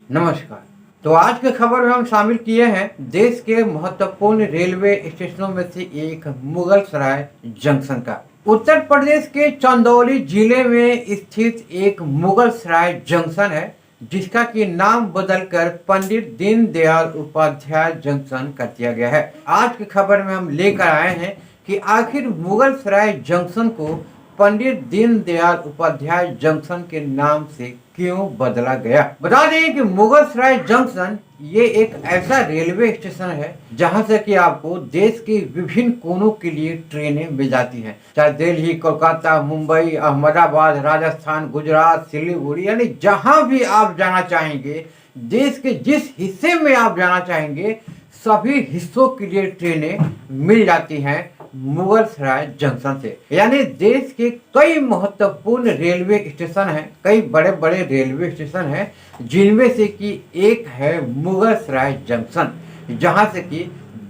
नमस्कार। तो आज की खबर में हम शामिल किए हैं देश के महत्वपूर्ण रेलवे स्टेशनों में से एक मुगलसराय जंक्शन का। उत्तर प्रदेश के चंदौली जिले में स्थित एक मुगलसराय जंक्शन है, जिसका कि नाम बदलकर पंडित दीनदयाल उपाध्याय जंक्शन कर दिया गया है। आज की खबर में हम लेकर आए हैं कि आखिर मुगलसराय जंक्शन को पंडित दीनदयाल उपाध्याय जंक्शन के नाम से क्यों बदला गया। बता दें कि मुगलसराय जंक्शन ये एक ऐसा रेलवे स्टेशन है जहां से कि आपको देश के विभिन्न कोनों के लिए ट्रेनें मिल जाती हैं, चाहे दिल्ली, कोलकाता, मुंबई, अहमदाबाद, राजस्थान, गुजरात, सिलीगुड़ी, यानी जहां भी आप जाना चाहेंगे, देश के जिस हिस्से में आप जाना चाहेंगे, सभी हिस्सों के लिए ट्रेनें मिल जाती हैं मुगलसराय जंक्शन से। यानी देश के कई महत्वपूर्ण रेलवे स्टेशन हैं, कई बड़े बड़े रेलवे स्टेशन हैं, जिनमें से कि एक है मुगलसराय जंक्शन, जहां से कि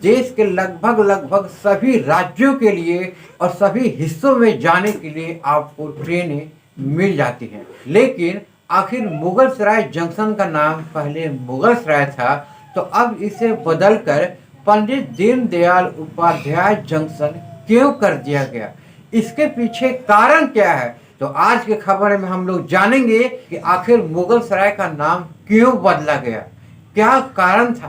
देश के लगभग सभी राज्यों के लिए और सभी हिस्सों में जाने के लिए आपको ट्रेनें मिल जाती हैं। लेकिन आखिर मुगलसराय जंक्शन का नाम पहले मुगलसराय था, तो अब इसे बदलकर पंडित दीनदयाल उपाध्याय जंक्शन क्यों कर दिया गया, इसके पीछे कारण क्या है। तो आज की खबर में हम लोग जानेंगे कि आखिर मुगलसराय का नाम क्यों बदला गया, क्या कारण था,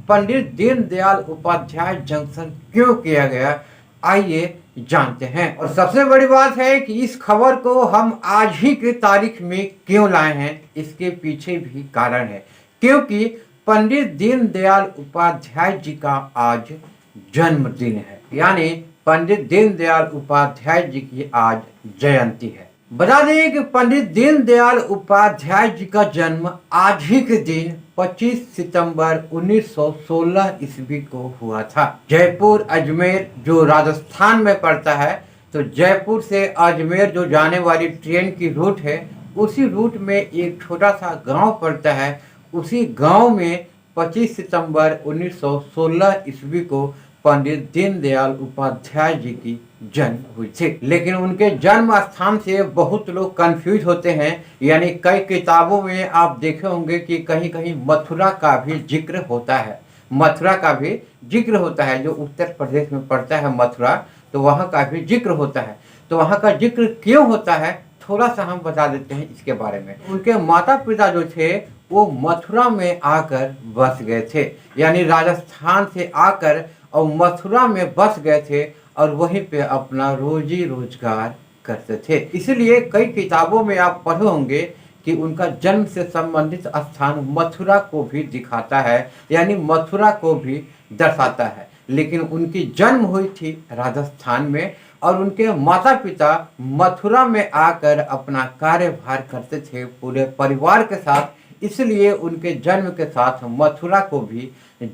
पंडित दीनदयाल उपाध्याय जंक्शन क्यों किया गया। आइए जानते हैं। और सबसे बड़ी बात है कि इस खबर को हम आज ही की तारीख में क्यों लाए हैं, इसके पीछे भी कारण है, क्योंकि पंडित दीनदयाल उपाध्याय जी का आज जन्मदिन है, यानी पंडित दीनदयाल उपाध्याय जी की आज जयंती है। बता दें कि पंडित दीनदयाल उपाध्याय जी का जन्म आज ही के दिन 25 सितंबर 1916 ईस्वी को हुआ था। जयपुर अजमेर जो राजस्थान में पड़ता है, तो जयपुर से अजमेर जो जाने वाली ट्रेन की रूट है, उसी रूट में एक छोटा सा गांव पड़ता है। उसी गांव में 25 सितंबर 1916 ईस्वी को पंडित दीनदयाल उपाध्याय जी की जन्म हुई थी। लेकिन उनके जन्म स्थान से बहुत लोग कंफ्यूज होते हैं, यानी कई किताबों में आप देखे होंगे कि कहीं कहीं मथुरा का भी जिक्र होता है। मथुरा का भी जिक्र होता है, जो उत्तर प्रदेश में पड़ता है मथुरा, तो वहाँ का भी जिक्र होता है। तो वहाँ का जिक्र क्यों होता है, थोड़ा सा हम बता देते हैं इसके बारे में। उनके माता पिता जो थे वो मथुरा में आकर बस गए थे, यानी राजस्थान से आकर और मथुरा में बस गए थे और वहीं पे अपना रोजी रोजगार करते थे। इसलिए कई किताबों में आप पढ़े होंगे कि उनका जन्म से संबंधित स्थान मथुरा को भी दिखाता है, यानी मथुरा को भी दर्शाता है। लेकिन उनकी जन्म हुई थी राजस्थान में और उनके माता पिता मथुरा में आकर अपना कार्यभार करते थे पूरे परिवार के साथ, इसलिए उनके जन्म के साथ मथुरा को भी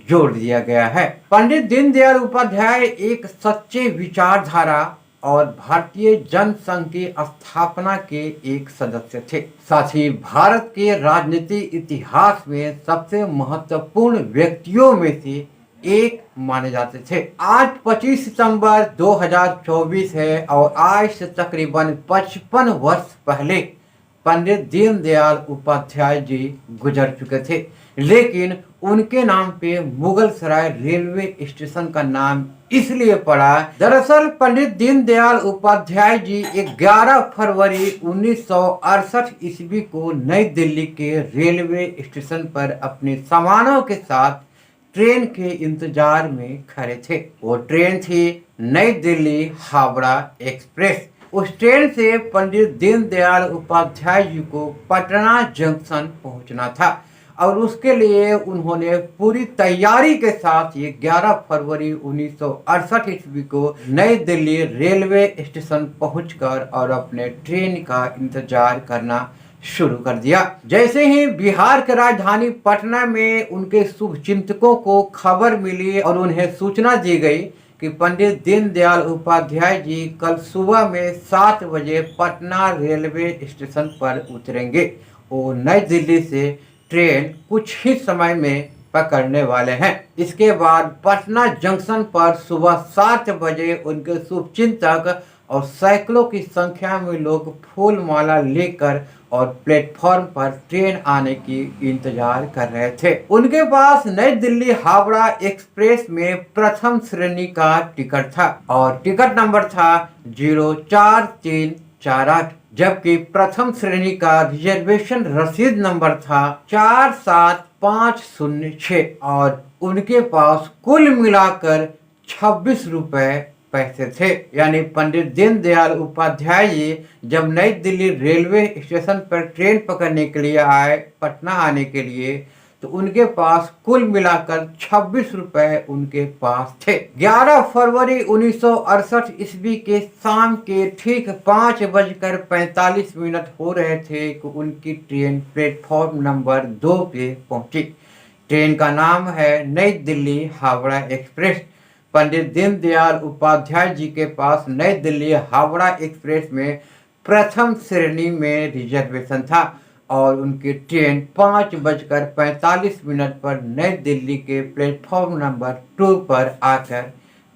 जोड़ दिया गया है। पंडित दीनदयाल उपाध्याय एक सच्चे विचारधारा और भारतीय जनसंघ की स्थापना के एक सदस्य थे। साथ ही भारत के राजनीति इतिहास में सबसे महत्वपूर्ण व्यक्तियों में से एक माने जाते थे। आज 25 सितंबर 2024 है और आज से तकरीबन 55 वर्ष पहले पंडित दीनदयाल उपाध्याय जी गुजर चुके थे, लेकिन उनके नाम पे मुगलसराय रेलवे स्टेशन का नाम इसलिए पड़ा। दरअसल पंडित दीनदयाल उपाध्याय जी 11 फरवरी 1968 ईस्वी को नई दिल्ली के रेलवे स्टेशन पर अपने सामानों के साथ ट्रेन के इंतजार में खड़े थे। वो ट्रेन थी नई दिल्ली हावड़ा एक्सप्रेस। उस ट्रेन से पंडित दीनदयाल उपाध्याय जी को पटना जंक्शन पहुंचना था और उसके लिए उन्होंने पूरी तैयारी के साथ ये 11 फरवरी 1968 ईस्वी को नई दिल्ली रेलवे स्टेशन पहुंचकर और अपने ट्रेन का इंतजार करना शुरू कर दिया। जैसे ही बिहार के राजधानी पटना में उनके शुभचिंतकों को खबर मिली और उन्हें सूचना दी गई कि पंडित दीनदयाल उपाध्याय जी कल सुबह में 7 बजे पटना रेलवे स्टेशन पर उतरेंगे, वो नई दिल्ली से ट्रेन कुछ ही समय में पकड़ने वाले हैं। इसके बाद पटना जंक्शन पर सुबह 7 बजे उनके शुभचिंतक और सैकड़ों की संख्या में लोग फूल माला लेकर और प्लेटफॉर्म पर ट्रेन आने की इंतजार कर रहे थे। उनके पास नई दिल्ली हावड़ा एक्सप्रेस में प्रथम श्रेणी का टिकट था और टिकट नंबर था 04348, जबकि प्रथम श्रेणी का रिजर्वेशन रसीद नंबर था 47506 और उनके पास कुल मिलाकर 26 रुपए पैसे थे। यानी पंडित दीनदयाल उपाध्याय जी जब नई दिल्ली रेलवे स्टेशन पर ट्रेन पकड़ने के लिए आए पटना आने के लिए, तो उनके पास कुल मिलाकर 26 रुपए उनके पास थे। 11 फरवरी 1968 ईस्वी के शाम के ठीक 5:45 हो रहे थे कि उनकी ट्रेन प्लेटफॉर्म नंबर 2 पे पहुंची। ट्रेन का नाम है नई दिल्ली हावड़ा एक्सप्रेस। पंडित दीनदयाल उपाध्याय जी के पास नई दिल्ली हावड़ा एक्सप्रेस में प्रथम श्रेणी में रिजर्वेशन था और उनकी ट्रेन 5:45 पर नई दिल्ली के प्लेटफॉर्म नंबर 2 पर आकर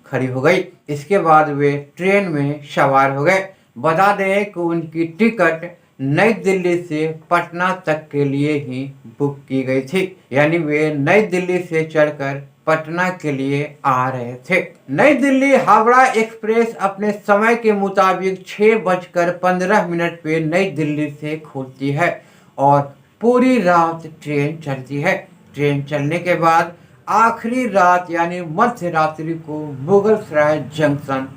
खड़ी हो गई। इसके बाद वे ट्रेन में सवार हो गए। बता दें कि उनकी टिकट नई दिल्ली से पटना तक के लिए ही बुक की गई थी। यानी वे नई दिल्ली से चढ़कर पटना के लिए आ रहे थे। नई दिल्ली हावड़ा एक्सप्रेस अपने समय के मुताबिक 6:15 पे नई दिल्ली से खुलती है और पूरी रात ट्रेन चलती है। ट्रेन चलने के बाद आखिरी रात यानी मध्य रात्रि को मुगलसराय जंक्शन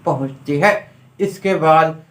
पहुंचती है। इसके बाद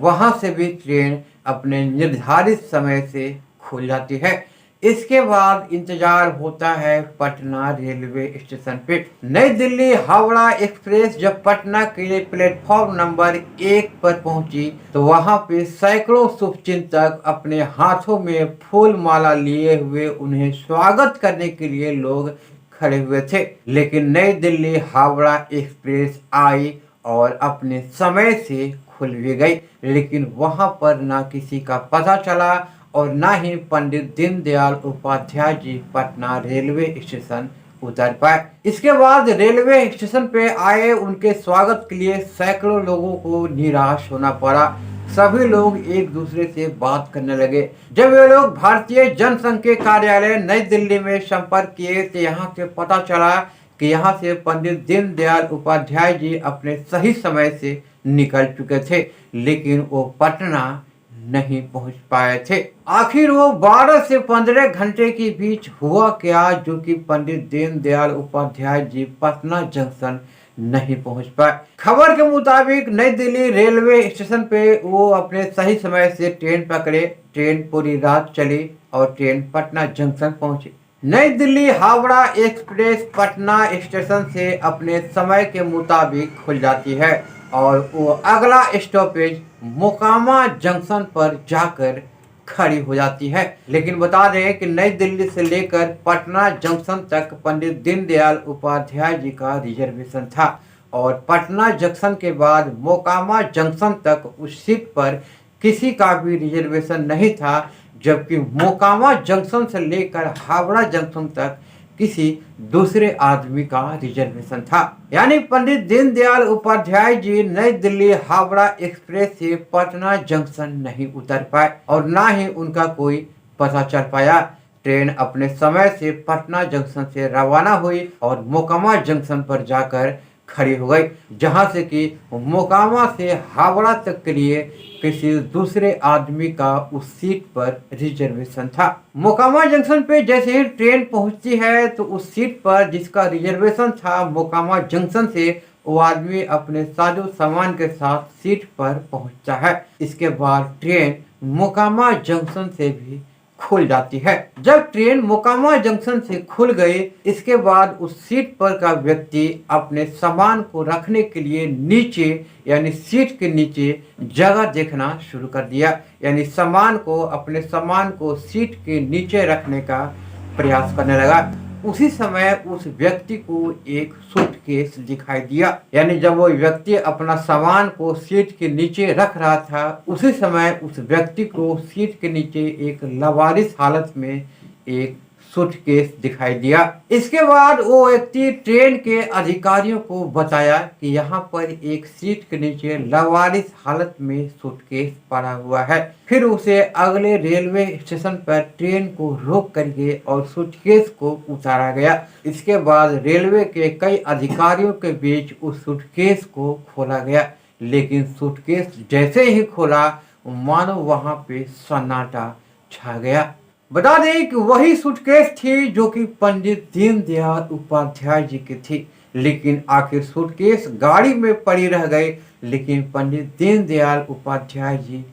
वहां से भी ट्रेन अपने निर्धारित समय से खुल जाती है। इसके बाद इंतजार होता है पटना रेलवे स्टेशन पे। नई दिल्ली हावड़ा एक्सप्रेस जब पटना के प्लेटफॉर्म नंबर 1 पर पहुंची तो वहां पे सैकड़ों शुभचिंतक अपने हाथों में फूल माला लिए हुए उन्हें स्वागत करने के लिए लोग खड़े हुए थे। लेकिन नई दिल्ली हावड़ा एक्सप्रेस आई और अपने समय से खुल भी गई, लेकिन वहां पर ना किसी का पता चला और ना ही पंडित दीनदयाल उपाध्याय जी पटना रेलवे स्टेशन उतर पाए। इसके बाद रेलवे स्टेशन पे आए उनके स्वागत के लिए सैकड़ों लोगों को निराश होना पड़ा। सभी लोग एक दूसरे से बात करने लगे। जब वे लोग भारतीय जनसंघ के कार्यालय नई दिल्ली में संपर्क किए तो यहाँ से पता चला कि यहाँ से पंडित दीनदयाल उपाध्याय जी अपने सही समय से निकल चुके थे, लेकिन वो पटना नहीं पहुंच पाए थे। आखिर वो 12 से 15 घंटे के बीच हुआ क्या जो कि पंडित दीनदयाल उपाध्याय जी पटना जंक्शन नहीं पहुंच पाए। खबर के मुताबिक नई दिल्ली रेलवे स्टेशन पे वो अपने सही समय से ट्रेन पकड़े। ट्रेन पूरी रात चली और ट्रेन पटना जंक्शन पहुंची। नई दिल्ली हावड़ा एक्सप्रेस पटना स्टेशन से अपने समय के मुताबिक खुल जाती है और वो अगला स्टॉपेज मोकामा जंक्शन पर जाकर खड़ी हो जाती है। लेकिन बता दें कि नई दिल्ली से लेकर पटना जंक्शन तक पंडित दीनदयाल उपाध्याय जी का रिजर्वेशन था और पटना जंक्शन के बाद मोकामा जंक्शन तक उस सीट पर किसी का भी रिजर्वेशन नहीं था, जबकि मोकामा जंक्शन से लेकर हावड़ा जंक्शन तक किसी दूसरे आदमी का रिजर्वेशन था। यानी पंडित दीनदयाल उपाध्याय जी नई दिल्ली हावड़ा एक्सप्रेस से पटना जंक्शन नहीं उतर पाए और ना ही उनका कोई पता चल पाया। ट्रेन अपने समय से पटना जंक्शन से रवाना हुई और मोकामा जंक्शन पर जाकर खड़ी हो गई, जहां से कि मोकामा से हावड़ा तक के लिए किसी दूसरे आदमी का उस सीट पर रिजर्वेशन था। मोकामा जंक्शन पे जैसे ही ट्रेन पहुंचती है तो उस सीट पर जिसका रिजर्वेशन था मोकामा जंक्शन से, वो आदमी अपने साजो सामान के साथ सीट पर पहुंचता है। इसके बाद ट्रेन मोकामा जंक्शन से भी खुल जाती है। जब ट्रेन मोकामा जंक्शन से खुल गई, इसके बाद उस सीट पर का व्यक्ति अपने सामान को रखने के लिए नीचे यानी सीट के नीचे जगह देखना शुरू कर दिया। यानी अपने सामान को सीट के नीचे रखने का प्रयास करने लगा। उसी समय उस व्यक्ति को एक सूटकेस दिखाई दिया। यानी जब वो व्यक्ति अपना सामान को सीट के नीचे रख रहा था, उसी समय उस व्यक्ति को सीट के नीचे एक लवारिस हालत में एक सूटकेस दिखाई दिया। इसके बाद वो व्यक्ति ट्रेन के अधिकारियों को बताया कि यहाँ पर एक सीट के नीचे लावारिस हालत में सूटकेस पड़ा हुआ है। फिर उसे अगले रेलवे स्टेशन पर ट्रेन को रोक करके और सूटकेस को उतारा गया। इसके बाद रेलवे के कई अधिकारियों के बीच उस सूटकेस को खोला गया, लेकिन सूटकेस जैसे ही खोला मानो वहां पे सन्नाटा छा गया। बता दें कि वही सूटकेस थी जो कि पंडित दीनदयाल उपाध्याय जी की थी, लेकिन आखिर सूटकेस गाड़ी में पड़ी रह गई, लेकिन पंडित दीनदयाल उपाध्याय जी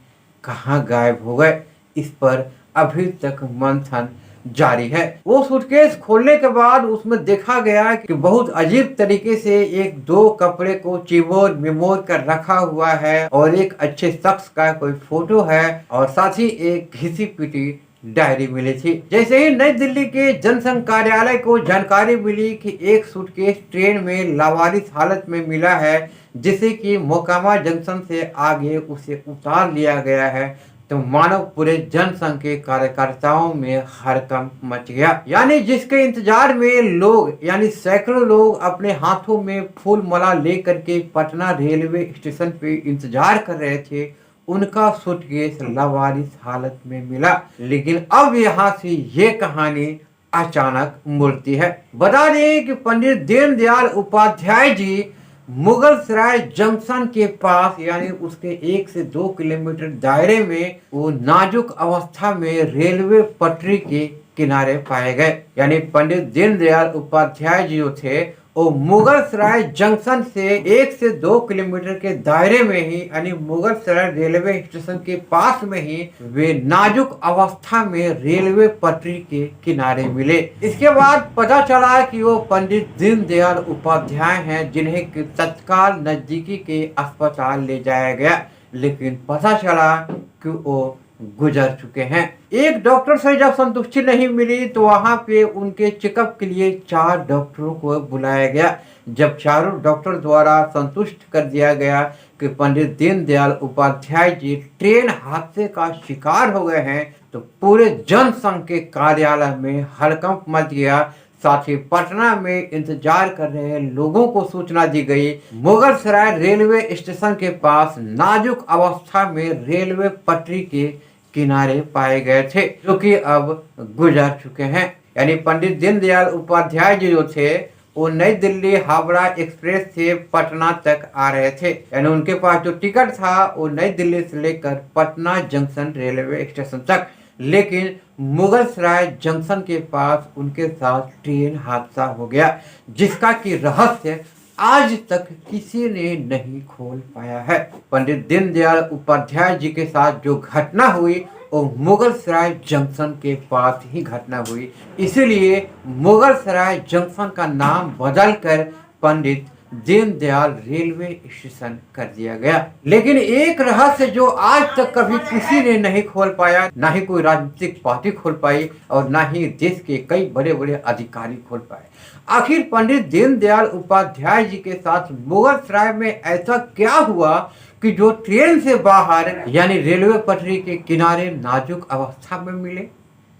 कहाँ गायब हो गए, इस पर अभी तक मंथन जारी है। वो सूटकेस खोलने के बाद उसमें देखा गया कि बहुत अजीब तरीके से एक दो कपड़े को चिबोर मिमोर कर रखा हुआ है और एक अच्छे शख्स का कोई फोटो है और साथ ही एक घिसी पिटी डायरी मिली थी। जैसे ही नई दिल्ली के जनसंघ कार्यालय को जानकारी मिली कि एक सूटकेस ट्रेन में लावारिस हालत में मिला है, जिसे कि मोकामा जंक्शन से आगे उसे उतार लिया गया है, तो मानो पूरे जनसंघ के कार्यकर्ताओं में हड़कंप मच गया। यानी जिसके इंतजार में लोग यानी सैकड़ों लोग अपने हाथों में फूल माला लेकर के पटना रेलवे स्टेशन पे इंतजार कर रहे थे, उनका सूटकेस लावारिस हालत में मिला। लेकिन अब यहाँ से ये कहानी अचानक मुड़ती है। बता दें कि पंडित दीनदयाल उपाध्याय जी मुगल सराय जंक्शन के पास यानी उसके 1 से 2 किलोमीटर दायरे में वो नाजुक अवस्था में रेलवे पटरी के किनारे पाए गए। यानी पंडित दीनदयाल उपाध्याय जी जो थे वो मुगल सराय जंक्शन से 1 से 2 किलोमीटर के दायरे में ही यानी मुगल सराय रेलवे स्टेशन के पास में ही वे नाजुक अवस्था में रेलवे पटरी के किनारे मिले। इसके बाद पता चला कि वो पंडित दीनदयाल उपाध्याय हैं, जिन्हें तत्काल नजदीकी के अस्पताल ले जाया गया, लेकिन पता चला कि वो गुजर चुके हैं। एक डॉक्टर से जब संतुष्टि नहीं मिली तो वहां पे उनके चेकअप के लिए 4 डॉक्टरों को बुलाया गया। जब चारों डॉक्टर द्वारा संतुष्ट कर दिया गया कि पंडित दीनदयाल उपाध्याय जी ट्रेन हादसे का शिकार हो गए हैं, तो पूरे जनसंघ के कार्यालय में हड़कंप मच गया। साथ ही पटना में इंतजार कर रहे लोगों को सूचना दी गई। मुगल सराय रेलवे स्टेशन के पास नाजुक अवस्था में रेलवे पटरी के किनारे पाए गए थे, जो कि अब गुजर चुके हैं। यानी पंडित दीनदयाल उपाध्याय जी जो थे वो नई दिल्ली हावड़ा एक्सप्रेस से पटना तक आ रहे थे। यानी उनके पास जो टिकट था वो नई दिल्ली से लेकर पटना जंक्शन रेलवे स्टेशन तक, लेकिन मुगल सराय जंक्शन के पास उनके साथ ट्रेन हादसा हो गया, जिसका कि रहस्य आज तक किसी ने नहीं खोल पाया है। पंडित दीनदयाल उपाध्याय जी के साथ जो घटना हुई वो मुगल सराय जंक्शन के पास ही घटना हुई, इसीलिए मुगल सराय जंक्शन का नाम बदलकर पंडित दीनदयाल रेलवे स्टेशन कर दिया गया। लेकिन एक रहस्य जो आज तक कभी किसी ने नहीं खोल पाया, ना ही कोई राजनीतिक पार्टी खोल पाई और ना ही देश के कई बड़े बड़े अधिकारी खोल पाए, आखिर पंडित दीनदयाल उपाध्याय जी के साथ मुगल सराय में ऐसा क्या हुआ कि जो ट्रेन से बाहर यानी रेलवे पटरी के किनारे नाजुक अवस्था में मिले,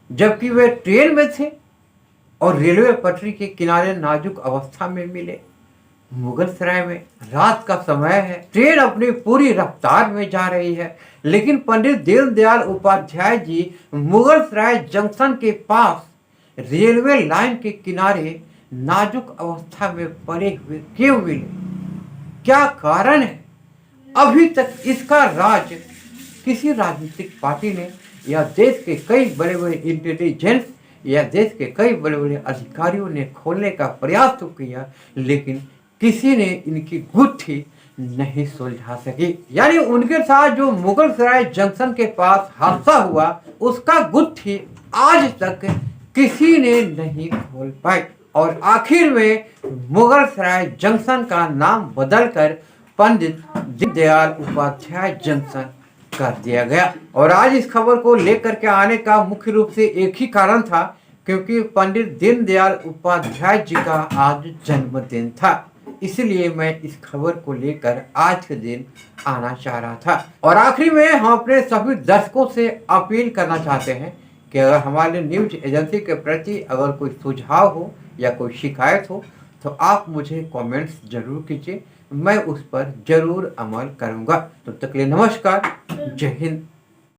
जबकि वे ट्रेन में थे और रेलवे पटरी के किनारे नाजुक अवस्था में मिले। मुगल सराय में रात का समय है, ट्रेन अपनी पूरी रफ्तार में जा रही है, लेकिन पंडित दीनदयाल उपाध्याय जी मुगल सराय जंक्शन के पास रेलवे लाइन के किनारे नाजुक अवस्था में पड़े हुए क्यों मिले? क्या कारण है? अभी तक इसका राज किसी राजनीतिक पार्टी ने या देश के कई बड़े बड़े इंटेलिजेंस या देश के कई बड़े बड़े अधिकारियों ने खोलने का प्रयास तो किया, लेकिन किसी ने इनकी गुत्थी नहीं सुलझा सकी। यानी उनके साथ जो मुगल सराय जंक्शन के पास हादसा हुआ उसका गुत्थी आज तक किसी ने नहीं खोल पाई और आखिर में मुगल सराय जंक्शन का नाम बदलकर पंडित दीनदयाल उपाध्याय जंक्शन कर दिया गया। और आज इस खबर को लेकर के आने का मुख्य रूप से एक ही कारण था, क्योंकि पंडित दीनदयाल उपाध्याय जी का आज जन्मदिन था, इसलिए मैं इस खबर को लेकर आज के दिन आना चाह रहा था। और आखिरी में हम अपने सभी दर्शकों से अपील करना चाहते हैं कि अगर हमारे न्यूज एजेंसी के प्रति अगर कोई सुझाव हो या कोई शिकायत हो तो आप मुझे कमेंट्स जरूर कीजिए, मैं उस पर जरूर अमल करूंगा। तब तक के लिए नमस्कार, जय हिंद।